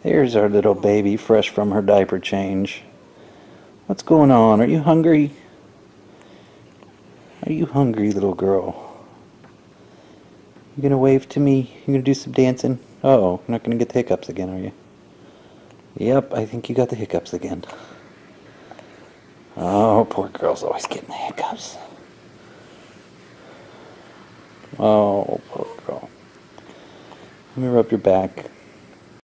There's our little baby, fresh from her diaper change. What's going on? Are you hungry? Are you hungry, little girl? You gonna wave to me? You gonna do some dancing? Uh-oh, you're not gonna get the hiccups again, are you? Yep, I think you got the hiccups again. Oh, poor girl's always getting the hiccups. Oh, poor girl. Let me rub your back.